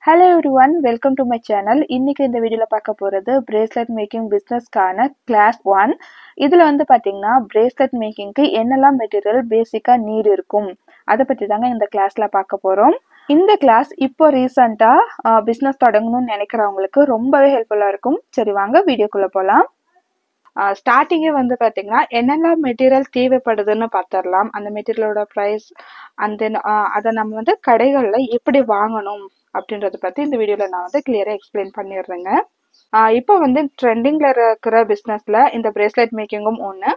Hello everyone, welcome to my channel. இன்னைக்கு இந்த வீடியோல பார்க்க போறது bracelet making businessக்கான class 1. இதுல வந்து பாத்தீங்கன்னா bracelet makingக்கு என்னெல்லாம் மெட்டீரியல் பேசிக்கா நீட் இருக்கும் அத பத்தி தாங்க இந்த கிளாஸ்ல பார்க்க போறோம். இந்த கிளாஸ் இப்போ ரீசன்ட்டா பிசினஸ் தொடங்கணும்னு நினைக்கிறவங்களுக்கு ரொம்பவே ஹெல்ப்ஃபுல்லா இருக்கும். சரி வாங்க வீடியோக்குள்ள போலாம். ஸ்டார்டிங்கே வந்து பார்த்தீங்கன்னா என்னெல்லாம் மெட்டீரியல் தேவைப்படுதுன்னு பார்த்துடலாம். அந்த மெட்டீரியலோட ப்ரைஸ் அண்ட் தென் அதை நம்ம வந்து கடைகளில் எப்படி வாங்கணும் அப்படின்றத பற்றி இந்த வீடியோவில் நான் வந்து கிளியராக எக்ஸ்பிளைன் பண்ணிடுறேங்க. இப்போ வந்து ட்ரெண்டிங்கில் இருக்கிற பிஸ்னஸில் இந்த பிரேஸ்லெட் மேக்கிங்கும் ஒன்று.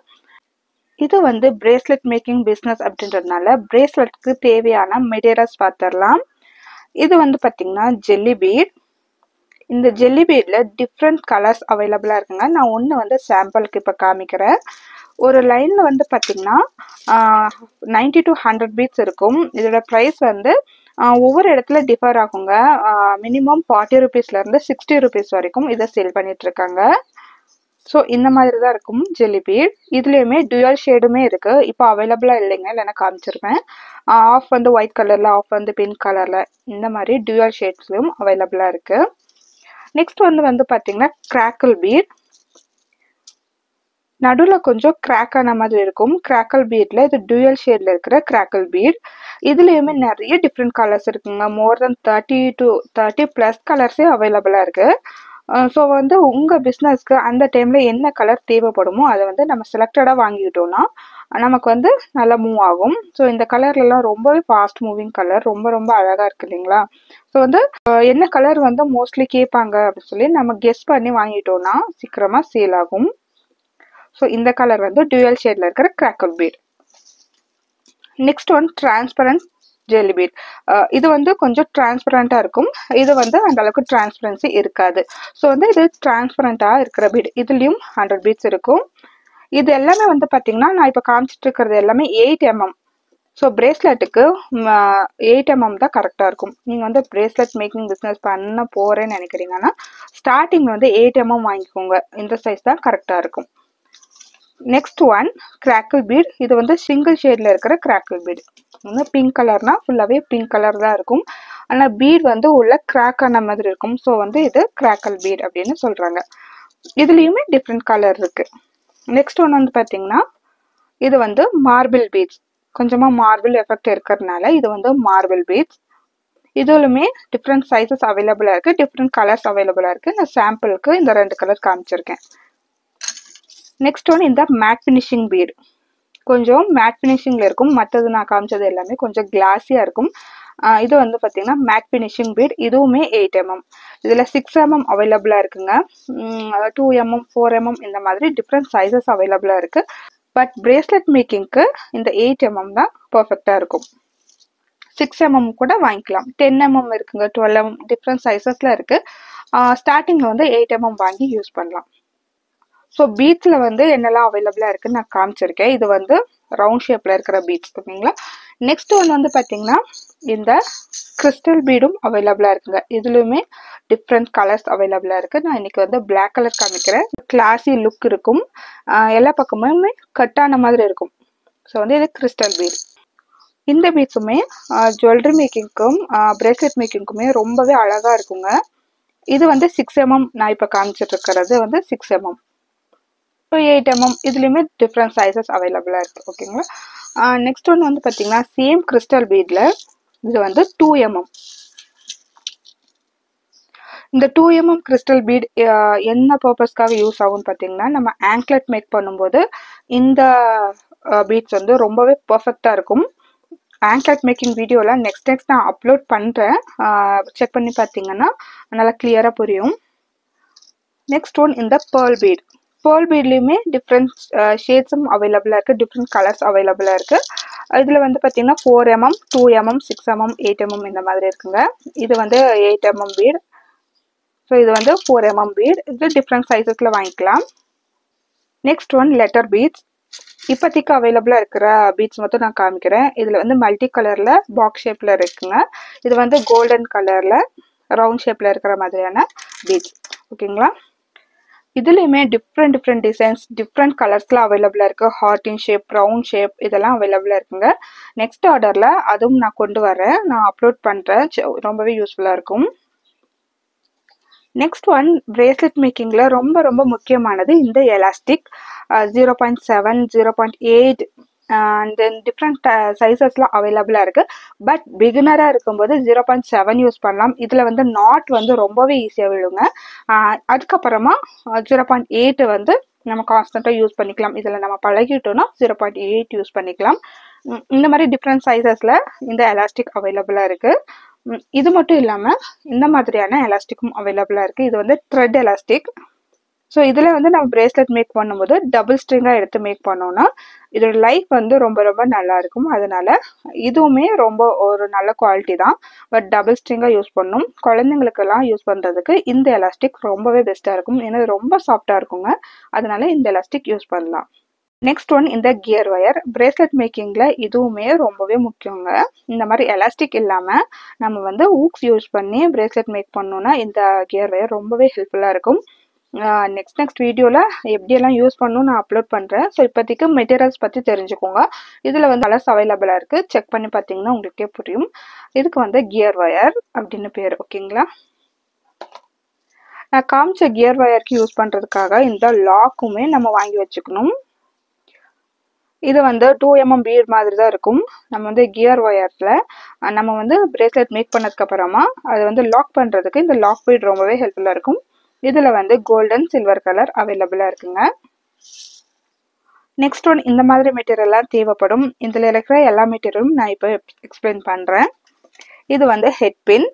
இது வந்து பிரேஸ்லெட் மேக்கிங் பிஸ்னஸ் அப்படின்றதுனால பிரேஸ்லெட்க்கு தேவையான மெட்டீரியல்ஸ் பார்த்துடலாம். இது வந்து பார்த்தீங்கன்னா ஜெல்லி பீட். இந்த ஜெல்லி பீட்ல டிஃப்ரெண்ட் கலர்ஸ் அவைலபிளா இருக்குங்க. நான் ஒன்று வந்து சாம்பிளுக்கு இப்போ காமிக்கிறேன். ஒரு லைன்ல வந்து பார்த்தீங்கன்னா 90 to 100 பீட்ஸ் இருக்கும். இதோட ப்ரைஸ் வந்து ஒவ்வொரு இடத்துல டிஃபர் ஆகுங்க. மினிமம் 40 ருபீஸ்லேருந்து 60 ருபீஸ் வரைக்கும் இதை சேல் பண்ணிட்டு இருக்காங்க. ஸோ இந்த மாதிரி தான் இருக்கும் ஜெல்லி பீட். இதுலேயுமே டுயல் ஷேடுமே இருக்கு. இப்போ அவைலபிளா இல்லைங்க, இல்லைன்னா காமிச்சிருப்பேன். ஆஃப் வந்து ஒயிட் கலர்ல, ஆஃப் வந்து பிங்க் கலர்ல, இந்த மாதிரி டுயல் ஷேட்ஸ்லையும் அவைலபிளா இருக்கு. நெக்ஸ்ட் வந்து பார்த்தீங்கன்னா கிராக்கிள் பீட். நடுவில் கொஞ்சம் கிராக் ஆன மாதிரி இருக்கும். கிராக்கிள் பீட்ல இது டுயல் ஷேட்ல இருக்கிற கிராக்கிள் பீட். இதுலயுமே நிறைய டிஃப்ரெண்ட் கலர்ஸ் இருக்குங்க. மோர் தென் 30+ கலர்ஸே அவைலபிளா இருக்கு. ஸோ வந்து உங்க பிஸ்னஸ்க்கு அந்த டைம்ல என்ன கலர் தேவைப்படுமோ அதை வந்து நம்ம செலக்டடாக வாங்கிக்கிட்டோம்னா நமக்கு வந்து நல்லா மூவ் ஆகும். ஸோ இந்த கலர்லாம் ரொம்பவே ஃபாஸ்ட் மூவிங் கலர், ரொம்ப ரொம்ப அழகா இருக்கு இல்லைங்களா? ஸோ வந்து என்ன கலர் வந்து மோஸ்ட்லி கேட்பாங்க அப்படின்னு சொல்லி நம்ம கெஸ் பண்ணி வாங்கிட்டோம்னா சீக்கிரமா சேல் ஆகும். ஸோ இந்த கலர் வந்து டுயல் ஷேட்ல இருக்கிற crackle bead. Next one transparent jelly bead. இது வந்து கொஞ்சம் டிரான்ஸ்பரண்டா இருக்கும். இது வந்து அந்த அளவுக்கு டிரான்ஸ்பரன்சி இருக்காது. ஸோ வந்து இது டிரான்ஸ்பரண்டா இருக்கிற பீட். இதுலயும் 100 பீட்ஸ் இருக்கும். இது எல்லாமே வந்து பாத்தீங்கன்னா நான் இப்போ காமிச்சிட்டு இருக்கிறது எல்லாமே 8 mm. ஸோ பிரேஸ்லெட்டுக்கு 8 mm தான் கரெக்டாக இருக்கும். நீங்கள் வந்து பிரேஸ்லெட் மேக்கிங் பிஸ்னஸ் பண்ண போகிறேன்னு நினைக்கிறீங்கன்னா ஸ்டார்டிங் வந்து 8 mm வாங்கிக்கோங்க. இந்த சைஸ் தான் கரெக்டாக இருக்கும். Next one crackle bead. இது வந்து சிங்கிள் ஷேட்ல இருக்கிற கிராக்கிள் பீட். வந்து பிங்க் கலர்னா ஃபுல்லாகவே பிங்க் கலர் தான் இருக்கும். ஆனால் பீட் வந்து உள்ள கிராக் ஆன மாதிரி இருக்கும். ஸோ வந்து இது கிராக்கிள் பீட் அப்படின்னு சொல்கிறாங்க. இதுலேயுமே டிஃப்ரெண்ட் கலர் இருக்கு. நெக்ஸ்ட் ஒன் வந்து பார்த்தீங்கன்னா இது வந்து மார்பிள் பீட்ஸ். கொஞ்சமாக மார்பிள் எஃபெக்ட் இருக்கிறதுனால இது வந்து மார்பிள் பீட்ஸ். இதுலுமே டிஃப்ரெண்ட் சைஸஸ் அவைலபிளாக இருக்குது, டிஃப்ரெண்ட் கலர்ஸ் அவைலபிளாக இருக்குது. நான் சாம்பிளுக்கு இந்த 2 கலர் காமிச்சிருக்கேன். நெக்ஸ்ட் ஒன் இந்த மேட் ஃபினிஷிங் பீட். கொஞ்சம் மேட் ஃபினிஷிங்கில் இருக்கும். மற்றது நான் காமிச்சது எல்லாமே கொஞ்சம் கிளாஸியாக இருக்கும். இது வந்து பார்த்தீங்கன்னா மேட் ஃபினிஷிங் பீட். இதுவுமே 8 mm. இதில் 6 mm அவைலபிளாக இருக்குங்க. 2 mm 4 mm இந்த மாதிரி டிஃப்ரெண்ட் சைஸஸ் அவைலபிளாக இருக்குது. பட் பிரேஸ்லெட் மேக்கிங்க்கு இந்த 8 mm தான் பர்ஃபெக்டாக இருக்கும். 6 mm கூட வாங்கிக்கலாம். 10 mm இருக்குங்க, 12 mm டிஃப்ரெண்ட் சைஸஸில் இருக்குது. ஸ்டார்டிங்கில் வந்து 8 mm வாங்கி யூஸ் பண்ணலாம். ஸோ பீட்ஸில் வந்து என்னெல்லாம் அவைலபிளாக இருக்குன்னு நான் காமிச்சிருக்கேன். இது வந்து ரவுண்ட் ஷேப்பில் இருக்கிற பீட்ஸ் ஓகேங்களா. நெக்ஸ்ட் ஒன் வந்து பார்த்தீங்கன்னா இந்த கிறிஸ்டல் பீடும் அவைலபிளாக இருக்குங்க. இதுலையுமே டிஃப்ரெண்ட் கலர்ஸ் அவைலபிளாக இருக்குது. நான் இன்னைக்கு வந்து பிளாக் கலர் காமிக்கிறேன். கிளாஸி லுக் இருக்கும். எல்லா பக்கமுமே கட்டான மாதிரி இருக்கும். ஸோ வந்து இது கிறிஸ்டல் பீட். இந்த பீட்ஸுமே ஜுவல்லரி மேக்கிங்க்கும் பிரேஸ்லெட் மேக்கிங்க்குமே ரொம்பவே அழகாக இருக்குங்க. இது வந்து 6 mm. நான் இப்போ காமிச்சிட்டு இருக்கிறது வந்து 6 mm. 8 mm இதுலயுமே டிஃப்ரெண்ட் சைஸஸ் அவைலபிளா இருக்கு ஓகேங்களா. நெக்ஸ்ட் ஒன் வந்து பாத்தீங்கன்னா சேம் கிறிஸ்டல் பீட்ல இது வந்து 2 mm. இந்த 2 mm கிறிஸ்டல் பீட் என்ன பர்பஸ்க்காக யூஸ் ஆகும்னு பார்த்தீங்கன்னா நம்ம ஆங்க்லெட் மேக் பண்ணும்போது இந்த பீட்ஸ் வந்து ரொம்பவே பர்ஃபெக்டா இருக்கும். ஆங்க்லெட் மேக்கிங் வீடியோல நெக்ஸ்ட் நான் அப்லோட் பண்றேன். செக் பண்ணி பார்த்தீங்கன்னா நல்லா கிளியரா புரியும். நெக்ஸ்ட் ஒன் இந்த பேர்ல் பீட். பேர்ல் பீட்லேயுமே டிஃப்ரெண்ட் ஷேட்ஸும் அவைலபிளாக இருக்குது, டிஃப்ரெண்ட் கலர்ஸ் அவைலபிளாக இருக்குது. இதில் வந்து பார்த்தீங்கன்னா 4 mm 2 mm 6 mm 8 mm இந்த மாதிரி இருக்குங்க. இது வந்து 8 mm பீட். ஸோ இது வந்து 4 mm பீட். இது டிஃப்ரெண்ட் சைஸஸில் வாங்கிக்கலாம். Next one letter beads. இப்போதைக்கு அவைலபிளாக இருக்கிற பீட்ஸ் மட்டும் நான் காமிக்கிறேன். இதில் வந்து மல்டி கலரில் பாக்ஸ் ஷேப்பில் இருக்குங்க. இது வந்து கோல்டன் கலரில் ரவுண்ட் ஷேப்பில் இருக்கிற மாதிரியான பீட்ஸ் ஓகேங்களா. இதுலையுமே டிஃப்ரெண்ட் டிசைன்ஸ் டிஃப்ரெண்ட் கலர்ஸ்ல அவைலபிளா இருக்கு. Heart in shape, round shape இதெல்லாம் அவைலபிளா இருக்குங்க. நெக்ஸ்ட் ஆர்டர்ல அதுவும் நான் கொண்டு வரேன், நான் அப்லோட் பண்றேன். ரொம்பவே யூஸ்ஃபுல்லா இருக்கும். நெக்ஸ்ட் ஒன் பிரேஸ்லெட் மேக்கிங்கில் ரொம்ப ரொம்ப முக்கியமானது இந்த எலாஸ்டிக் 0.7 0.8 அண்ட் தென் டிஃப்ரெண்ட் சைஸஸ்லாம் அவைலபிளாக இருக்குது. பட் பிகினராக இருக்கும்போது 0.7 யூஸ் பண்ணலாம். இதில் வந்து நாட் வந்து ரொம்பவே ஈஸியாக விழுங்க. அதுக்கப்புறமா 0.8 வந்து நம்ம கான்ஸ்டண்ட்டாக யூஸ் பண்ணிக்கலாம். இதில் நம்ம பழகிட்டோம்னா 0.8 யூஸ் பண்ணிக்கலாம். இந்த மாதிரி டிஃப்ரெண்ட் சைஸஸில் இந்த எலாஸ்டிக் அவைலபிளாக இருக்குது. இது மட்டும் இல்லாமல் இந்த மாதிரியான எலாஸ்டிக்கும் அவைலபிளாக இருக்குது. இது வந்து த்ரெட் எலாஸ்டிக். ஸோ இதில் வந்து நம்ம பிரேஸ்லெட் மேக் பண்ணும்போது டபுள் ஸ்ட்ரிங்காக எடுத்து மேக் பண்ணோன்னா இதோட லைஃப் வந்து ரொம்ப ரொம்ப நல்லா இருக்கும். அதனால இதுவுமே ரொம்ப ஒரு நல்ல குவாலிட்டி தான். பட் டபுள் ஸ்ட்ரிங்காக யூஸ் பண்ணணும். குழந்தைங்களுக்கெல்லாம் யூஸ் பண்ணுறதுக்கு இந்த எலாஸ்டிக் ரொம்பவே பெஸ்ட்டாக இருக்கும். ஏன்னா ரொம்ப சாஃப்டாக இருக்குங்க. அதனால இந்த எலாஸ்டிக் யூஸ் பண்ணலாம். நெக்ஸ்ட் ஒன் இந்த கியர் ஒயர். பிரேஸ்லெட் மேக்கிங்கில் இதுவுமே ரொம்பவே முக்கியங்க. இந்த மாதிரி எலாஸ்டிக் இல்லாமல் நம்ம வந்து ஊக்ஸ் யூஸ் பண்ணி பிரேஸ்லெட் மேக் பண்ணோன்னா இந்த கியர் ஒயர் ரொம்பவே ஹெல்ப்ஃபுல்லாக இருக்கும். நெக்ஸ்ட் வீடியோவில் எப்படியெல்லாம் யூஸ் பண்ணணும் நான் அப்லோட் பண்ணுறேன். ஸோ இப்போதைக்கு மெட்டீரியல்ஸ் பற்றி தெரிஞ்சுக்கோங்க. இதில் வந்து கலர்ஸ் அவைலபிளாக இருக்குது. செக் பண்ணி பார்த்தீங்கன்னா உங்களுக்கே புரியும். இதுக்கு வந்து கியர் ஒயர் அப்படின்னு பேர். ஓகேங்களா? நான் காமிச்ச கியர் ஒயருக்கு யூஸ் பண்ணுறதுக்காக இந்த லாக்குமே நம்ம வாங்கி வச்சுக்கணும். இது வந்து 2mm பீட் மாதிரி தான் இருக்கும். நம்ம வந்து கியர் ஒயரில் நம்ம வந்து பிரேஸ்லெட் மேக் பண்ணதுக்கப்புறமா அதை வந்து லாக் பண்ணுறதுக்கு இந்த லாக் பீட் ரொம்பவே ஹெல்ப்ஃபுல்லாக இருக்கும். இதில் வந்து கோல்டன் சில்வர் கலர் அவைலபிளாக இருக்குங்க. நெக்ஸ்ட் ஒன் இந்த மாதிரி மெட்டீரியல்லாம் தேவைப்படும். இதில் இருக்கிற எல்லா மெட்டீரியலும் நான் இப்போ எக்ஸ்பிளைன் பண்ணுறேன். இது வந்து ஹெட் பின்.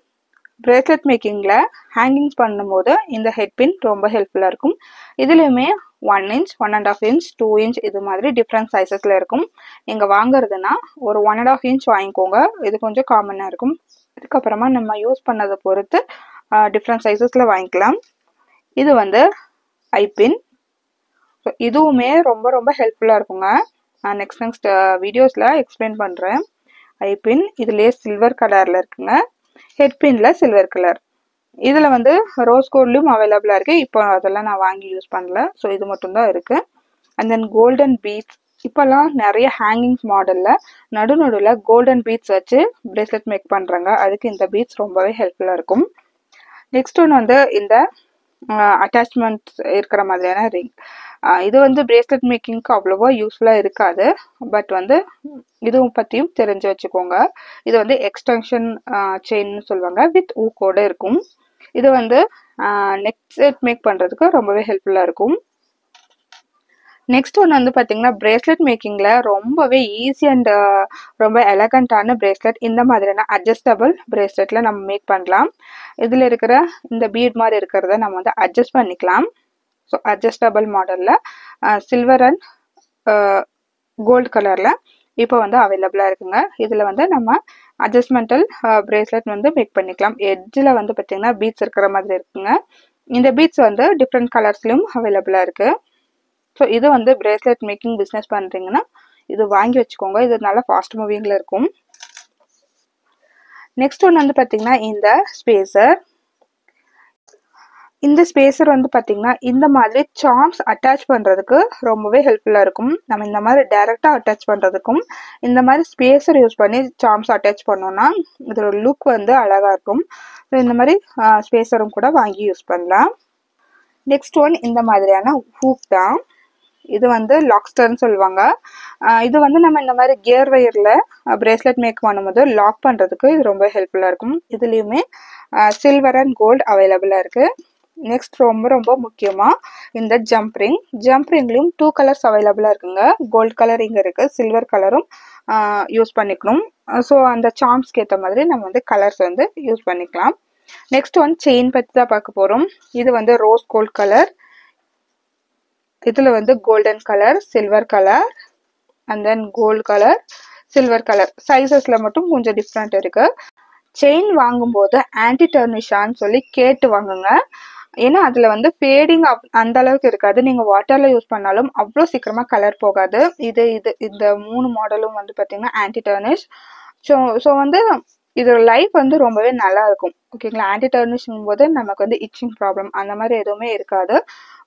பிரேஸ்லெட் மேக்கிங்கில் ஹேங்கிங்ஸ் பண்ணும்போது இந்த ஹெட் பின் ரொம்ப ஹெல்ப்ஃபுல்லாக இருக்கும். இதுலேயுமே 1 inch 1.5 inch 2 inch இது மாதிரி டிஃப்ரெண்ட் சைஸஸில் இருக்கும். நீங்கள் வாங்குறதுனா ஒரு 1.5 inch வாங்கிக்கோங்க. இது கொஞ்சம் காமனாக இருக்கும். அதுக்கப்புறமா நம்ம யூஸ் பண்ணதை பொறுத்து டிஃப்ரெண்ட் சைஸஸில் வாங்கிக்கலாம். இது வந்து ஐபின். ஸோ இதுவுமே ரொம்ப ரொம்ப ஹெல்ப்ஃபுல்லாக இருக்குங்க. நான் நெக்ஸ்ட் வீடியோஸில் எக்ஸ்பிளைன் பண்ணுறேன். ஐபின் இதுலேயே சில்வர் கலரில் இருக்குங்க. ஹெட் பின்னில் சில்வர் கலர். இதில் வந்து ரோஸ் கோல்ட்லையும் அவைலபிளாக இருக்குது. இப்போ அதெல்லாம் நான் வாங்கி யூஸ் பண்ணல. ஸோ இது மட்டும்தான் இருக்குது. And then golden beads. இப்போல்லாம் நிறைய ஹேங்கிங்ஸ் மாடலில் நடுநடுவில் கோல்டன் பீட்ஸ் வச்சு பிரேஸ்லெட் மேக் பண்ணுறாங்க. அதுக்கு இந்த பீட்ஸ் ரொம்பவே ஹெல்ப்ஃபுல்லாக இருக்கும். நெக்ஸ்ட் ஒன்று வந்து இந்த அட்டாச்மெண்ட்ஸ் இருக்கிற மாதிரியான ரிங். இது வந்து பிரேஸ்லெட் மேக்கிங்க்கு அவ்வளோவா யூஸ்ஃபுல்லாக இருக்காது. பட் வந்து இதுவும் பற்றியும் தெரிஞ்சு வச்சுக்கோங்க. இது வந்து எக்ஸ்டென்ஷன் செயின்னு சொல்லுவாங்க. வித் ஊக்கோடு இருக்கும். இது வந்து நெக் செட் மேக் பண்ணுறதுக்கு ரொம்பவே ஹெல்ப்ஃபுல்லாக இருக்கும். நெக்ஸ்ட் ஒன்று வந்து பார்த்தீங்கன்னா பிரேஸ்லெட் மேக்கிங்கில் ரொம்பவே ஈஸி அண்ட் ரொம்ப எலகண்ட்டான பிரேஸ்லெட். இந்த மாதிரியான அட்ஜஸ்டபிள் பிரேஸ்லெட்டில் நம்ம மேக் பண்ணலாம். இதில் இருக்கிற இந்த பீட் மாதிரி இருக்கிறத நம்ம வந்து அட்ஜஸ்ட் பண்ணிக்கலாம். ஸோ அட்ஜஸ்டபிள் மாடலில் சில்வர் அண்ட் கோல்டு கலரில் இப்போ வந்து அவைலபிளாக இருக்குங்க. இதில் வந்து நம்ம அட்ஜஸ்ட்மெண்டல் பிரேஸ்லெட் வந்து மேக் பண்ணிக்கலாம். எட்ஜில் வந்து பார்த்தீங்கன்னா பீட்ஸ் இருக்கிற மாதிரி இருக்குங்க. இந்த பீட்ஸ் வந்து டிஃப்ரெண்ட் கலர்ஸ்லையும் அவைலபிளாக இருக்குது. ஸோ இது வந்து பிரேஸ்லெட் மேக்கிங் பிஸ்னஸ் பண்ணுறீங்கன்னா இது வாங்கி வச்சுக்கோங்க. இது நல்லா ஃபாஸ்ட் மூவிங்கில் இருக்கும். நெக்ஸ்ட் ஒன்று வந்து பார்த்தீங்கன்னா இந்த ஸ்பேசர். இந்த ஸ்பேசர் வந்து பார்த்தீங்கன்னா இந்த மாதிரி சார்ம்ஸ் அட்டாச் பண்ணுறதுக்கு ரொம்பவே ஹெல்ப்ஃபுல்லாக இருக்கும். நம்ம இந்த மாதிரி டைரெக்டாக அட்டாச் பண்ணுறதுக்கும் இந்த மாதிரி ஸ்பேசர் யூஸ் பண்ணி சார்ம்ஸ் அட்டாச் பண்ணோன்னா இதோட லுக் வந்து அழகாக இருக்கும். ஸோ இந்த மாதிரி ஸ்பேசரும் கூட வாங்கி யூஸ் பண்ணலாம். நெக்ஸ்ட் ஒன் இந்த மாதிரியான ஹூக் தான். இது வந்து லாக்ஸ்டர்ன்னு சொல்லுவாங்க. இது வந்து நம்ம இந்த மாதிரி கியர் வயரில் பிரேஸ்லெட் மேக் பண்ணும்போது லாக் பண்ணுறதுக்கு இது ரொம்ப ஹெல்ப்ஃபுல்லாக இருக்கும். இதுலேயுமே சில்வர் அண்ட் கோல்டு அவைலபிளாக இருக்குது. நெக்ஸ்ட் ரொம்ப ரொம்ப முக்கியமாக இந்த ஜம்ப் ரிங். ஜம்ப் ரிங்லேயும் 2 கலர்ஸ் அவைலபிளாக இருக்குங்க. கோல்டு கலர் இங்கே இருக்குது, சில்வர் கலரும் யூஸ் பண்ணிக்கணும். ஸோ அந்த சார்ம்ஸ்க்கு ஏற்ற மாதிரி நம்ம வந்து கலர்ஸ் வந்து யூஸ் பண்ணிக்கலாம். நெக்ஸ்ட் ஒன் செயின் பற்றி தான் பார்க்க போகிறோம். இது வந்து ரோஸ் கோல்ட் கலர். இதில் வந்து golden colour, silver colour and then gold colour, silver colour. சைஸஸில் மட்டும் கொஞ்சம் டிஃப்ரெண்ட் இருக்குது. செயின் வாங்கும்போது ஆன்டி டர்னிஷான்னு சொல்லி கேட்டு வாங்குங்க. ஏன்னா அதில் வந்து ஃபேடிங் அந்த அளவுக்கு இருக்காது. நீங்கள் வாட்டரில் யூஸ் பண்ணாலும் அவ்வளோ சீக்கிரமாக கலர் போகாது. இந்த 3 மாடலும் வந்து பார்த்தீங்கன்னா ஆன்டி டர்னிஷ். ஸோ வந்து இதோட லைஃப் வந்து ரொம்பவே நல்லா இருக்கும். ஓகேங்களா? ஆன்டி டர்னிஷிங் போது நமக்கு வந்து இச்சிங் ப்ராப்ளம் அந்த மாதிரி எதுவுமே இருக்காது.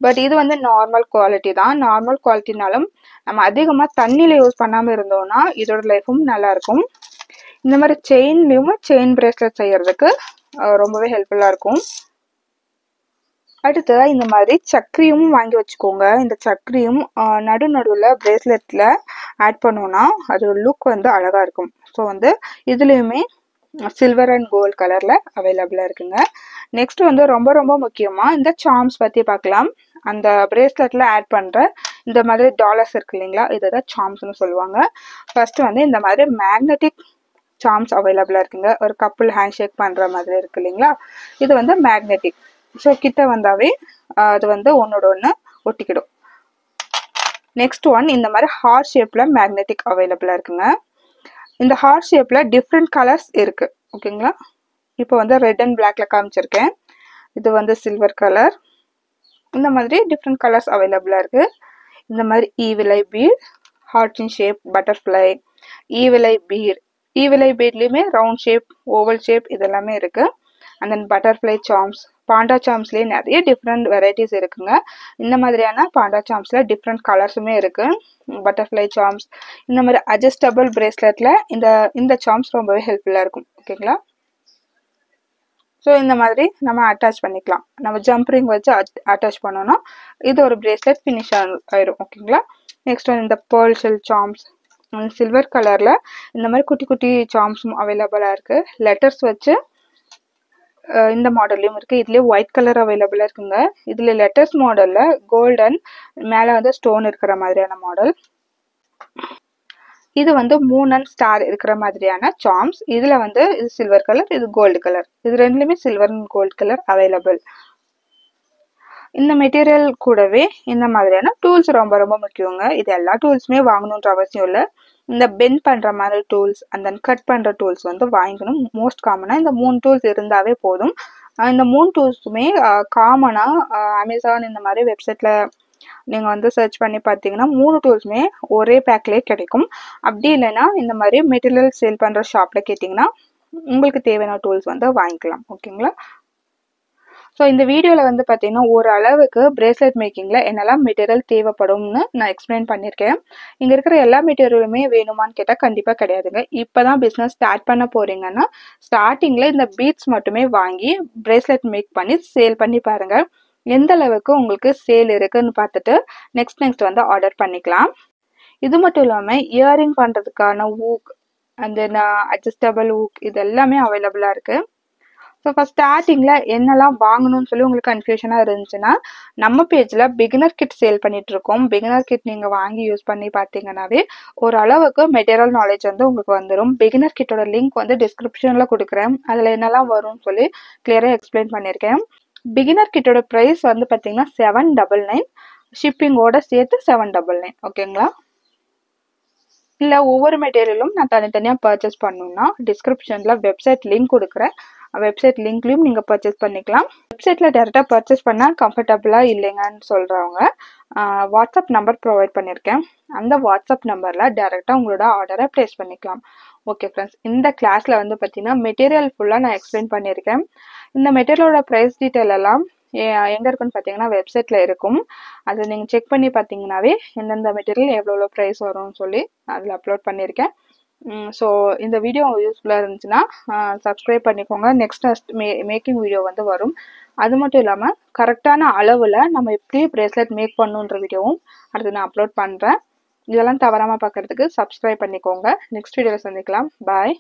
பட் இது வந்து நார்மல் குவாலிட்டி தான். நார்மல் குவாலிட்டினாலும் நம்ம அதிகமாக தண்ணியில் யூஸ் பண்ணாமல் இருந்தோம்னா இதோட லைஃபும் நல்லாயிருக்கும். இந்த மாதிரி செயின் பிரேஸ்லெட் செய்யறதுக்கு ரொம்பவே ஹெல்ப்ஃபுல்லாக இருக்கும். அடுத்து இந்த மாதிரி சக்கரியும் வாங்கி வச்சுக்கோங்க. இந்த சக்கரியும் நடுவில் பிரேஸ்லெட்டில் ஆட் பண்ணோன்னா அதோட லுக் வந்து அழகாக இருக்கும். ஸோ வந்து இதுலேயுமே சில்வர் அண்ட் கோல்ட் கலரில் அவைலபிளாக இருக்குங்க. நெக்ஸ்ட் வந்து ரொம்ப ரொம்ப முக்கியமாக இந்த சார்ம்ஸ் பற்றி பார்க்கலாம். அந்த பிரேஸ்லெட்டில் ஆட் பண்ணுற இந்த மாதிரி டாலர்ஸ் இருக்கு இல்லைங்களா, இதை தான் சார்ம்ஸ்னு சொல்லுவாங்க. ஃபர்ஸ்ட் வந்து இந்த மாதிரி மேக்னெட்டிக் சார்ம்ஸ் அவைலபிளாக இருக்குங்க. ஒரு கப்புள் ஹேண்ட் ஷேக் பண்ணுற மாதிரி இருக்கு இல்லைங்களா, இது வந்து மேக்னெட்டிக். ஸோ கிட்ட வந்தாவே அது வந்து ஒன்னோட ஒன்று ஒட்டிக்கிடும். நெக்ஸ்ட் ஒன் இந்த மாதிரி ஹார்ட் ஷேப்பில் மேக்னெட்டிக் அவைலபிளாக இருக்குங்க. இந்த ஹார்ட் ஷேப்பில் டிஃப்ரெண்ட் கலர்ஸ் இருக்குது. ஓகேங்களா, இப்போ வந்து ரெட் அண்ட் பிளாக்ல காமிச்சிருக்கேன். இது வந்து சில்வர் கலர். இந்த மாதிரி டிஃப்ரெண்ட் கலர்ஸ் அவைலபிளாக இருக்குது. இந்த மாதிரி ஈவிலை பீட், ஹார்ட்டின் shape, butterfly, evil eye bead. Evil eye பீட்லேயுமே ரவுண்ட் ஷேப், ஓவல் ஷேப் இதெல்லாமே இருக்குது. And then butterfly charms, panda சார்ம்ஸ்லேயே நிறைய டிஃப்ரெண்ட் வெரைட்டிஸ் இருக்குங்க. இந்த மாதிரியான பாண்டா சார்ம்ஸில் டிஃப்ரெண்ட் கலர்ஸுமே இருக்குது. பட்டர்ஃப்ளை சார்ம்ஸ், இந்த மாதிரி அட்ஜஸ்டபிள் பிரேஸ்லெட்டில் இந்த சார்ம்ஸ் ரொம்பவே ஹெல்ப்ஃபுல்லாக இருக்கும். ஓகேங்களா, ஸோ இந்த மாதிரி நம்ம அட்டாச் பண்ணிக்கலாம். நம்ம ஜம்ப் ரிங் வச்சு அட்டாச் பண்ணோன்னா இது ஒரு பிரேஸ்லெட் ஃபினிஷ் ஆயிரும். ஓகேங்களா, நெக்ஸ்ட் வந்து இந்த பேர்ல் ஷெல் சார்ம்ஸ், சில்வர் கலரில் இந்த மாதிரி குட்டி குட்டி சார்ம்ஸும் அவைலபிளாக இருக்குது. லெட்டர்ஸ் வச்சு இந்த மாடல்லையும் இருக்குது. இதுலேயே ஒயிட் கலர் அவைலபிளாக இருக்குங்க. இதில் லெட்டர்ஸ் மாடலில் கோல்டன் மேலே வந்து ஸ்டோன் இருக்கிற மாதிரியான மாடல். இது வந்து மூன் அண்ட் ஸ்டார் இருக்கிற மாதிரியான சார்ம்ஸ். இதில் வந்து இது சில்வர் கலர், இது கோல்டு கலர். இது ரெண்டுலேயுமே silver and gold colour available. இந்த மெட்டீரியல் கூடவே இந்த மாதிரியான டூல்ஸ் ரொம்ப ரொம்ப முக்கியங்க. இது எல்லா டூல்ஸுமே வாங்கணுன்ற அவசியம் இல்லை. இந்த பெண்ட் பண்ணுற மாதிரி டூல்ஸ் அண்ட் தென் கட் பண்ணுற டூல்ஸ் வந்து வாங்கிக்கணும். மோஸ்ட் காமனாக இந்த 3 டூல்ஸ் இருந்தாவே போதும். இந்த 3 டூல்ஸுமே காமனாக அமேசான் இந்த மாதிரி வெப்சைட்டில் நீங்கள் வந்து சர்ச் பண்ணி பார்த்தீங்கன்னா 3 டூல்ஸுமே ஒரே பேக்லேயே கிடைக்கும். அப்படி இல்லைன்னா இந்த மாதிரி மெட்டீரியல் சேல் பண்ணுற ஷாப்பில் கேட்டிங்கன்னா உங்களுக்கு தேவையான டூல்ஸ் வந்து வாங்கிக்கலாம். ஓகேங்களா, ஸோ இந்த வீடியோவில் வந்து பார்த்தீங்கன்னா ஒரு அளவுக்கு பிரேஸ்லெட் மேக்கிங்கில் என்னெல்லாம் மெட்டீரியல் தேவைப்படும்னு நான் எக்ஸ்பிளைன் பண்ணியிருக்கேன். இங்கே இருக்கிற எல்லா மெட்டீரியலுமே வேணுமான்னு கேட்டால் கண்டிப்பாக கிடையாதுங்க. இப்போ தான் பிஸ்னஸ் ஸ்டார்ட் பண்ண போகிறீங்கன்னா ஸ்டார்டிங்கில் இந்த பீட்ஸ் மட்டுமே வாங்கி பிரேஸ்லெட் மேக் பண்ணி சேல் பண்ணி பாருங்கள். எந்த அளவுக்கு உங்களுக்கு சேல் இருக்குன்னு பார்த்துட்டு நெக்ஸ்ட் வந்து ஆர்டர் பண்ணிக்கலாம். இது மட்டும் இல்லாமல் இயரிங் பண்ணுறதுக்கான ஊக் அந்த அட்ஜஸ்டபிள் ஊக் இது எல்லாமே அவைலபிளாக இருக்குது. ஸோ ஃபஸ்ட் ஸ்டார்டிங்கில் என்னெல்லாம் வாங்கணும்னு சொல்லி உங்களுக்கு கன்ஃபியூஷனாக இருந்துச்சுன்னா நம்ம பேஜில் பிகினர் கிட் சேல் பண்ணிகிட்ருக்கோம். பிகினர் கிட் நீங்கள் வாங்கி யூஸ் பண்ணி பார்த்தீங்கன்னாவே ஓரளவுக்கு மெட்டீரியல் நாலேஜ் வந்து உங்களுக்கு வந்துடும். பிகினர் கிட்டோட லிங்க் வந்து டிஸ்கிரிப்ஷனில் கொடுக்குறேன். அதில் என்னெல்லாம் வரும்னு சொல்லி கிளியராக எக்ஸ்பிளைன் பண்ணியிருக்கேன். பிகினர் கிட்டோட ப்ரைஸ் வந்து பார்த்தீங்கன்னா 799, ஷிப்பிங்கோட சேர்த்து 799. ஓகேங்களா, இல்லை ஒவ்வொரு மெட்டீரியலும் நான் தனித்தனியாக பர்ச்சேஸ் பண்ணணுன்னா டிஸ்கிரிப்ஷனில் வெப்சைட் லிங்க் கொடுக்குறேன். வெப்சைட் லிங்க்லையும் நீங்கள் பர்ச்சேஸ் பண்ணிக்கலாம். வெப்சைட்டில் டேரெக்டாக பர்ச்சேஸ் பண்ணால் கம்ஃபர்டபுளாக இல்லைங்கன்னு சொல்கிறவங்க வாட்ஸ்அப் நம்பர் ப்ரொவைட் பண்ணியிருக்கேன். அந்த வாட்ஸ்அப் நம்பரில் டேரெக்டாக உங்களோட ஆர்டரை ப்ளேஸ் பண்ணிக்கலாம். ஓகே ஃப்ரெண்ட்ஸ், இந்த கிளாஸில் வந்து பார்த்தீங்கன்னா மெட்டீரியல் ஃபுல்லாக நான் எக்ஸ்பிளைன் பண்ணியிருக்கேன். இந்த மெட்டீரியலோட ப்ரைஸ் டீட்டெயில் எல்லாம் எங்கே இருக்குன்னு பார்த்தீங்கன்னா வெப்சைட்டில் இருக்கும். அதை நீங்கள் செக் பண்ணி பார்த்தீங்கன்னாவே எந்தெந்த மெட்டீரியல் எவ்வளோ ப்ரைஸ் வரும்னு சொல்லி அதில் அப்லோட் பண்ணியிருக்கேன். ஸோ இந்த வீடியோ யூஸ்ஃபுல்லாக இருந்துச்சுன்னா சப்ஸ்கிரைப் பண்ணிக்கோங்க. நெக்ஸ்ட் மேக்கிங் வீடியோ வந்து வரும். அது மட்டும் இல்லாமல் கரெக்டான அளவில் நம்ம எப்படி பிரேஸ்லெட் மேக் பண்ணுன்ற வீடியோவும் அடுத்து நான் அப்லோட் பண்ணுறேன். இதெல்லாம் தவறாமல் பார்க்குறதுக்கு சப்ஸ்கிரைப் பண்ணிக்கோங்க. நெக்ஸ்ட் வீடியோவில் சந்திக்கலாம். பாய்.